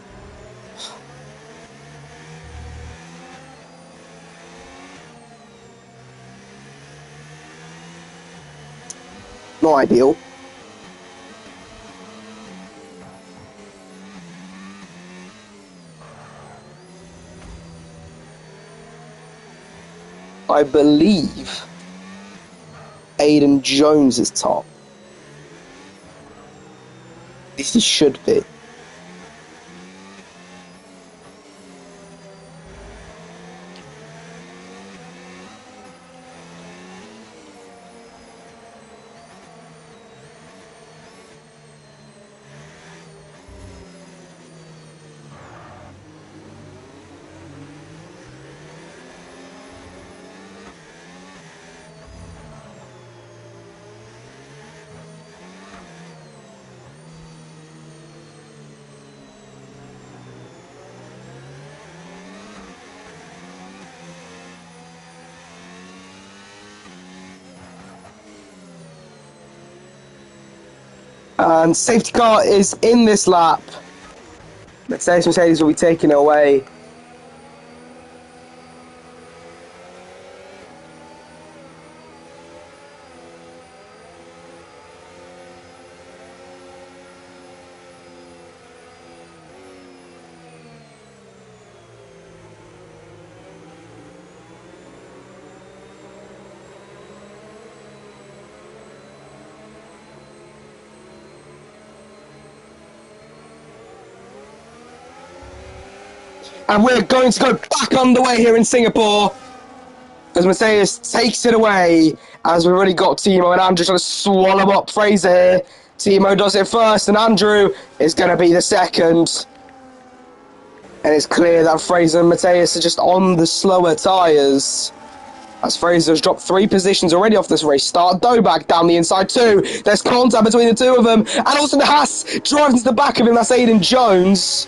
Not ideal. I believe Aiden Jones is top. This he should be. And safety car is in this lap. Mercedes will be taking it away. And we're going to go back underway here in Singapore as Mercedes takes it away, as we've already got Timo and Andrew trying to swallow up Fraser here. Timo does it first and Andrew is going to be the second. And it's clear that Fraser and Mateus are just on the slower tyres, as Fraser has dropped 3 positions already off this race start. Dobak down the inside too. There's contact between the two of them, and also the Haas drives into the back of him. That's Aiden Jones.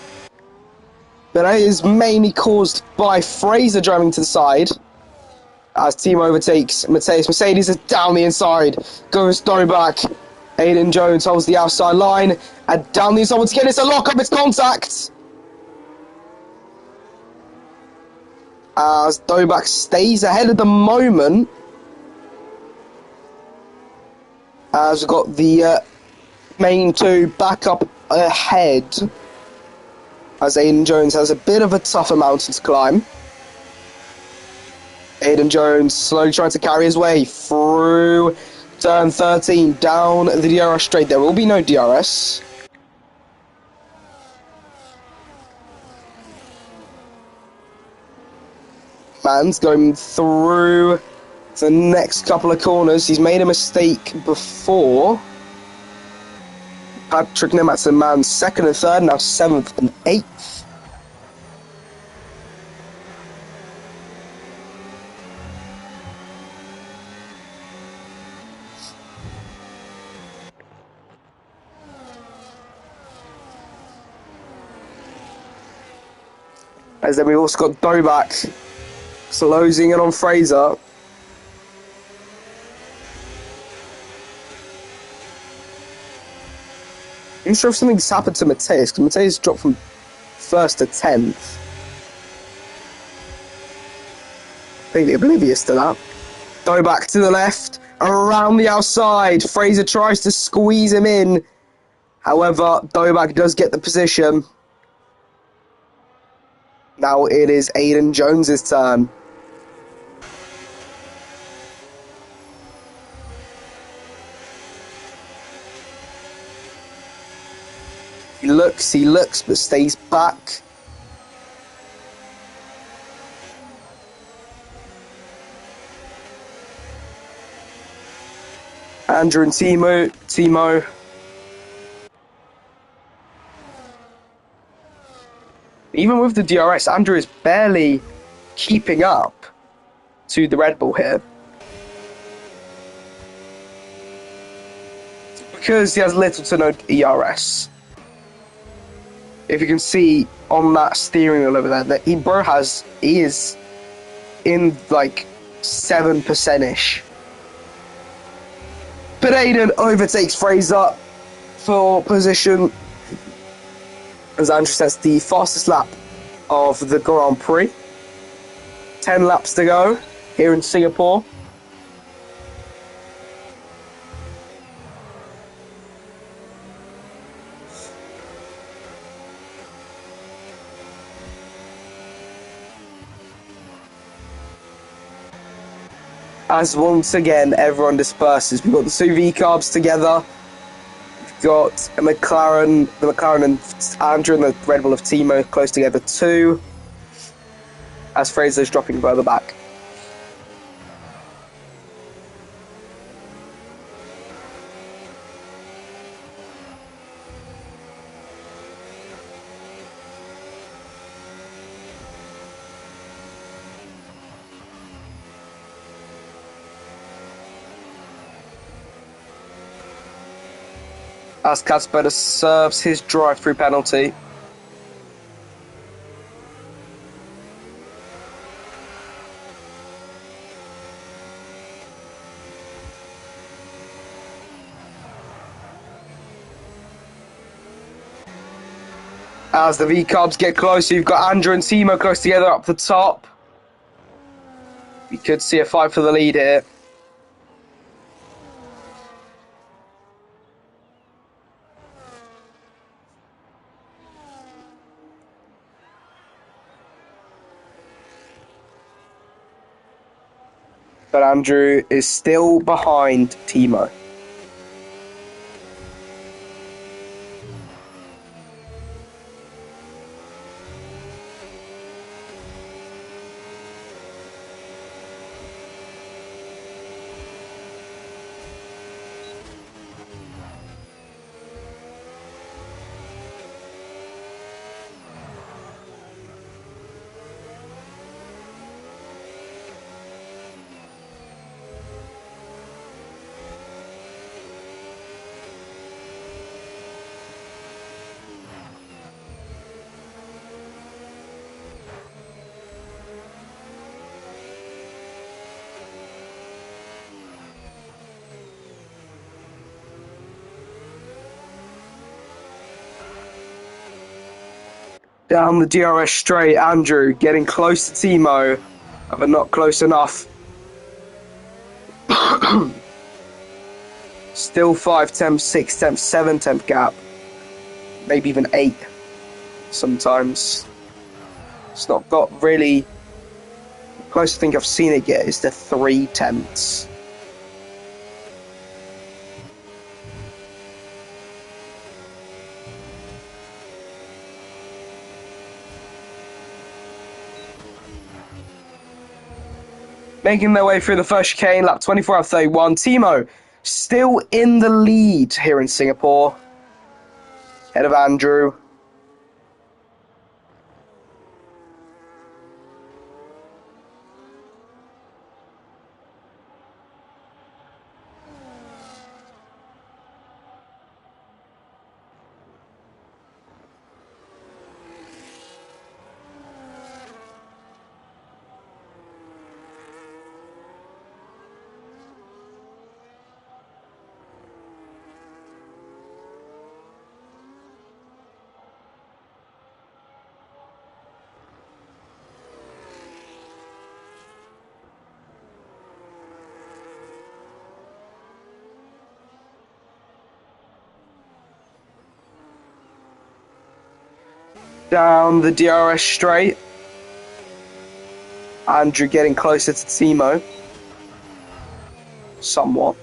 but it is mainly caused by Fraser driving to the side. As team overtakes Mercedes. Mercedes is down the inside. Goes back. Aiden Jones holds the outside line. And down the inside once again. It's a lock up. It's contact. As Dobak stays ahead at the moment. As we've got the main two back up ahead. As Aiden Jones has a bit of a tougher mountain to climb. Aiden Jones slowly trying to carry his way through turn 13 down the DRS straight. There will be no DRS. Man's going through the next couple of corners. He's made a mistake before. Patrick Nematz and Man's second and third, now seventh and eighth. As then we've also got Dobak closing in on Fraser. I'm sure if something's happened to Mateus, because Mateus dropped from 1st to 10th. Completely oblivious to that. Dobak to the left, around the outside. Fraser tries to squeeze him in. However, Dobak does get the position. Now it is Aiden Jones's turn. He looks, but stays back. Andrew and Timo. Even with the DRS, Andrew is barely keeping up to the Red Bull here. Because he has little to no ERS. If you can see on that steering wheel over there, that he is in like 7%-ish. But Aiden overtakes Fraser for position. As Andrew says, the fastest lap of the Grand Prix. 10 laps to go here in Singapore. As once again everyone disperses. We've got the two V-carbs together. We've got the McLaren and Andrew and the Red Bull of Timo close together too. As Fraser's dropping further back. As Kasper serves his drive-through penalty. As the V-carbs get closer, you've got Andrew and Timo close together up the top. We could see a fight for the lead here. But Andrew is still behind Timo. Down the DRS straight, Andrew getting close to Timo, but not close enough. Still 5 tenths, 6 tenths, 7 tenth gap. Maybe even 8 sometimes. It's not got really... The closest I think I've seen it get is the 3 tenths. Making their way through the first chicane, lap 24 out of 31. Timo still in the lead here in Singapore. Ahead of Andrew. Down the DRS straight. Andrew getting closer to Timo. Somewhat.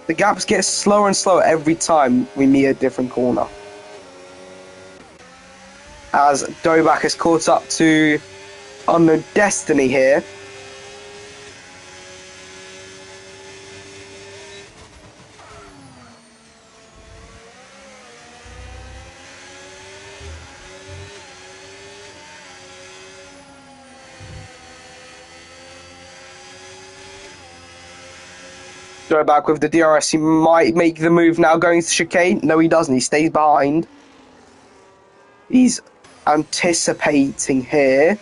The gaps get slower and slower every time we meet a different corner. As Dobak has caught up to Unknown Destiny here. Back with the DRS, he might make the move now going to chicane. No, he doesn't. He stays behind. He's anticipating here.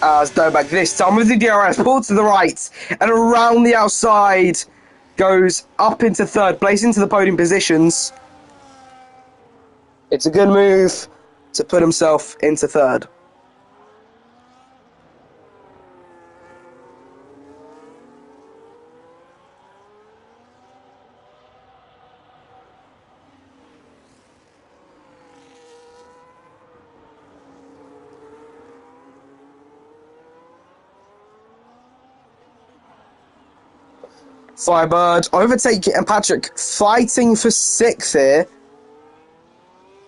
As Dobak this time with the DRS pulled to the right and around the outside. Goes up into third place, into the podium positions. It's a good move to put himself into third. Firebird overtaking and Patrick fighting for 6th here.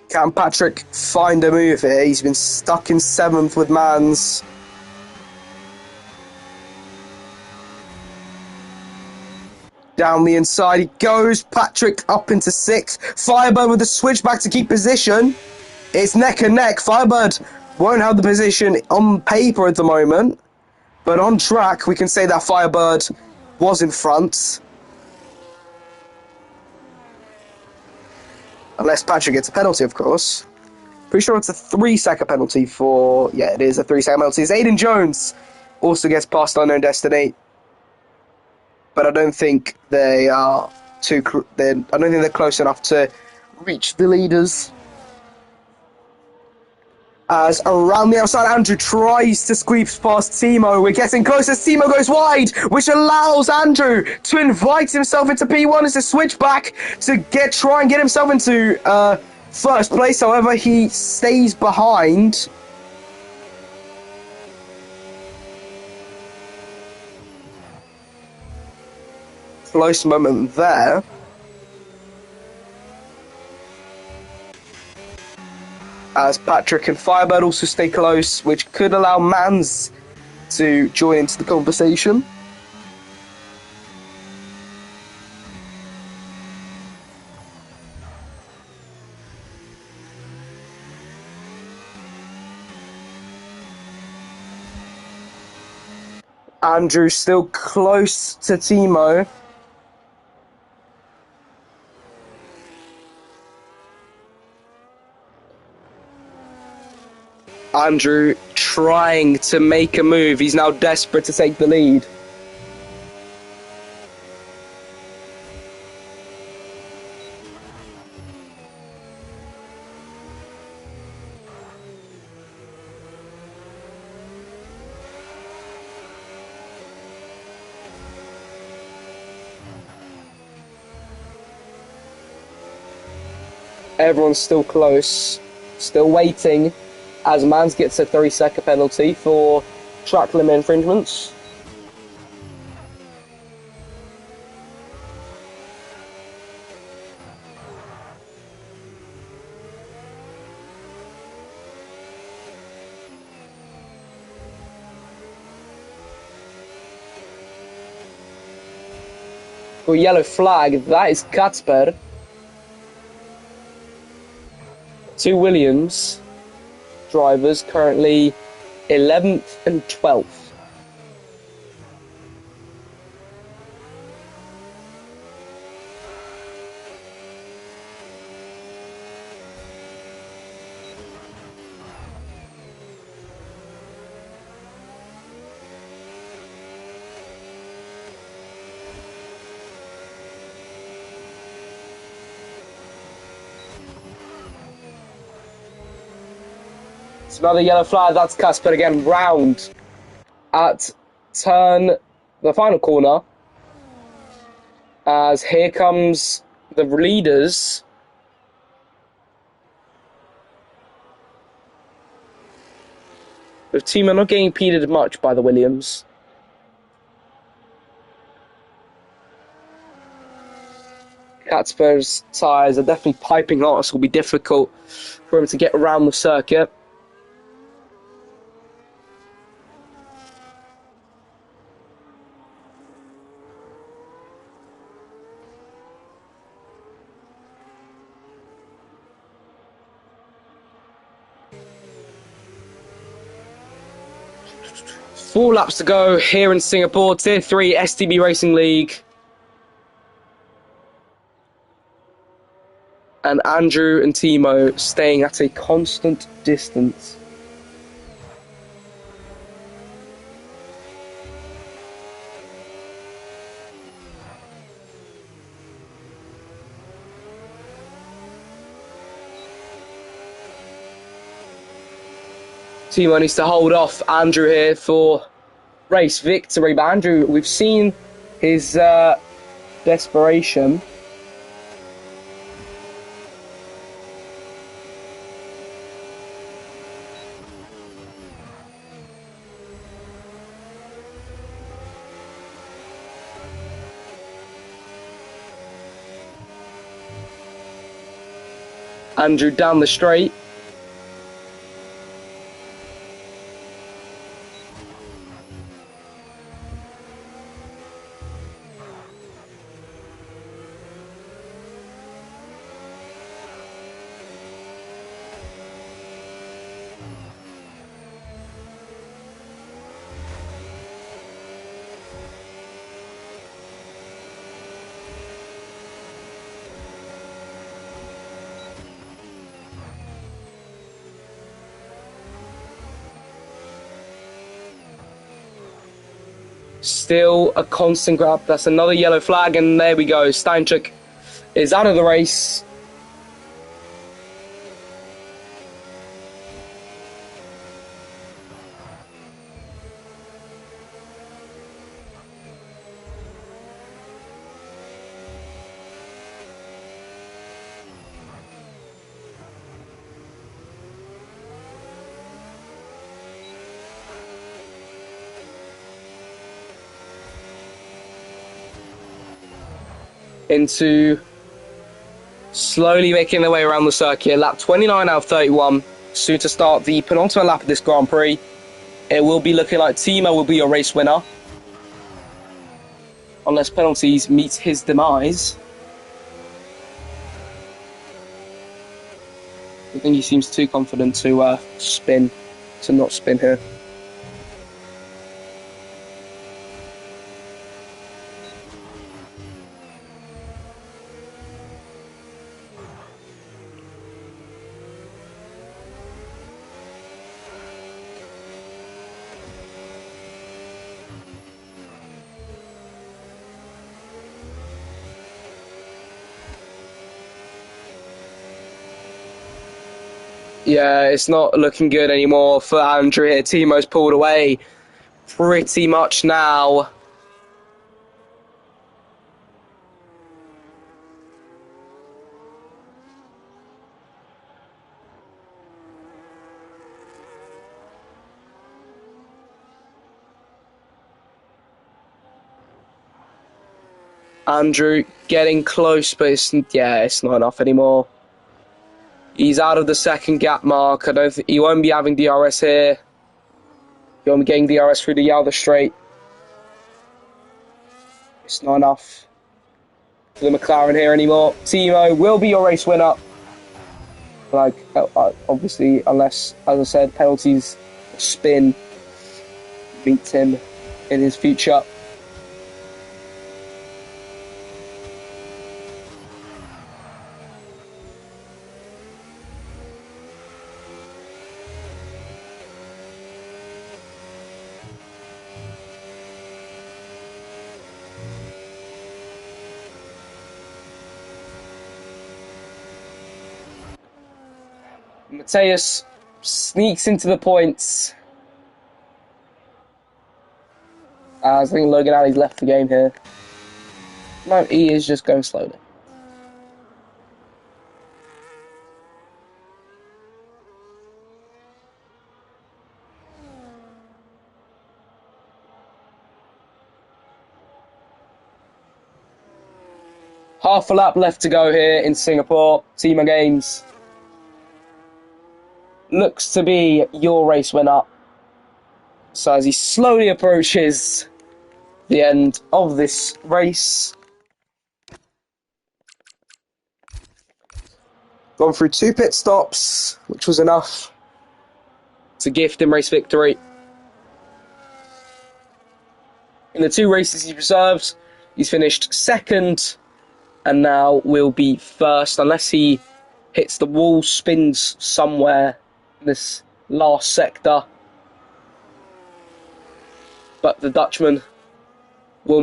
Can Patrick find a move here? He's been stuck in 7th with Mans. Down the inside he goes. Patrick up into 6th. Firebird with the switchback to keep position. It's neck and neck. Firebird won't have the position on paper at the moment. But on track, we can say that Firebird was in front. Unless Patrick gets a penalty, of course. Pretty sure it's a 3-second penalty for... Yeah, it is a 3-second penalty. Aiden Jones also gets past Unknown Destiny. But I don't think they are too... I don't think they're close enough to reach the leaders. As around the outside, Andrew tries to squeeze past Timo. We're getting closer. Timo goes wide, which allows Andrew to invite himself into P1 as a switchback to try and get himself into first place. However, he stays behind. Close moment there. As Patrick and Firebird also stay close, which could allow Mans to join into the conversation. Andrew still close to Timo. Andrew trying to make a move. He's now desperate to take the lead. Everyone's still close, still waiting as Mans gets a 3-second penalty for track limit infringements. For yellow flag, that is Kacper. Two Williams drivers currently 11th and 12th. It's another yellow flag, that's Casper again, round at the final corner, as here comes the leaders. With Timo not getting impeded much by the Williams. Casper's tyres are definitely piping hot, so it'll be difficult for him to get around the circuit. Four laps to go here in Singapore, Tier 3 STB Racing League. And Andrew and Timo staying at a constant distance. Timo needs to hold off Andrew here for race victory. But Andrew, we've seen his desperation. Andrew down the straight. Still a constant grab. That's another yellow flag, and there we go. Steinchuk is out of the race. Into slowly making their way around the circuit. Lap 29 out of 31. Soon to start the penultimate lap of this Grand Prix. It will be looking like Timo will be your race winner, unless penalties meet his demise. I think he seems too confident to not spin here. Yeah, it's not looking good anymore for Andrew here. Timo's pulled away pretty much now. Andrew getting close, but it's not enough anymore. He's out of the second gap mark. I don't think he won't be having DRS here. He won't be getting DRS through the other straight. It's not enough for the McLaren here anymore. Timo will be your race winner. Obviously, unless, as I said, penalties, spin beats him in his future. Mateus sneaks into the points. I think Logan Ali's left the game here. No, he is just going slowly. Half a lap left to go here in Singapore. Timo Games looks to be your race winner. So as he slowly approaches the end of this race, gone through 2 pit stops, which was enough to gift him race victory. In the 2 races he reserved, he's finished second and now will be first, unless he hits the wall, spins somewhere in this last sector. But the Dutchman will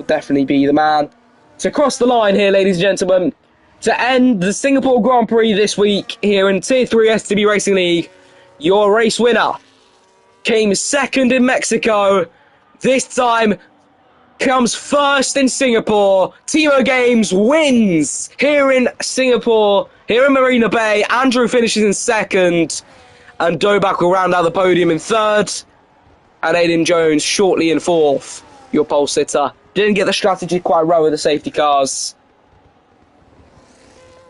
definitely be the man to cross the line here, ladies and gentlemen, to end the Singapore Grand Prix this week here in Tier 3 STB Racing League. Your race winner came second in Mexico. This time comes first in Singapore. Timo Games wins here in Singapore, here in Marina Bay. Andrew finishes in second, and Dobak will round out the podium in third, and Aidan Jones shortly in fourth. Your pole sitter didn't get the strategy quite right with the safety cars,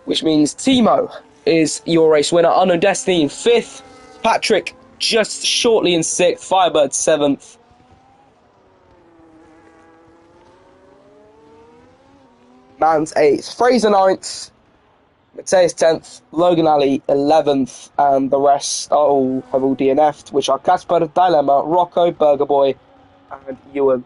which means Timo is your race winner. Unknown Destiny in fifth, Patrick just shortly in sixth, Firebird seventh. Man's 8th, Fraser 9th, Mateus 10th, Logan Ali 11th, and the rest have all DNF'd, which are Casper Dilemma, Rocco, Burger Boy, and Ewan.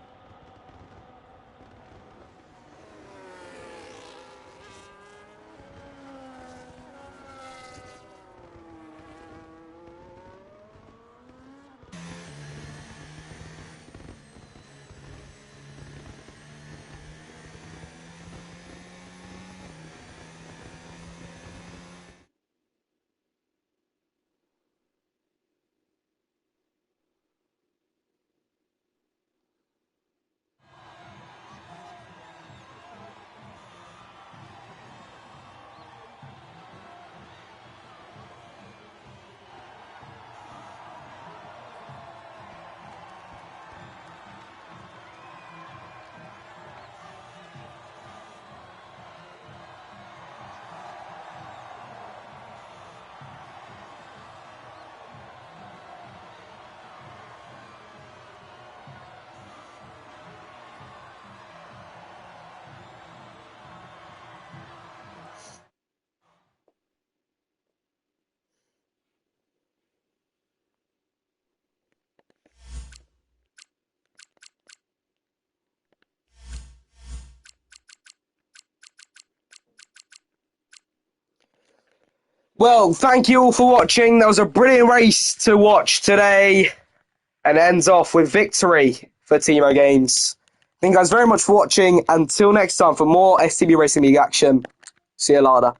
Well, thank you all for watching. That was a brilliant race to watch today, and ends off with victory for Timo Games. Thank you guys very much for watching. Until next time, for more STB Racing League action, see you later.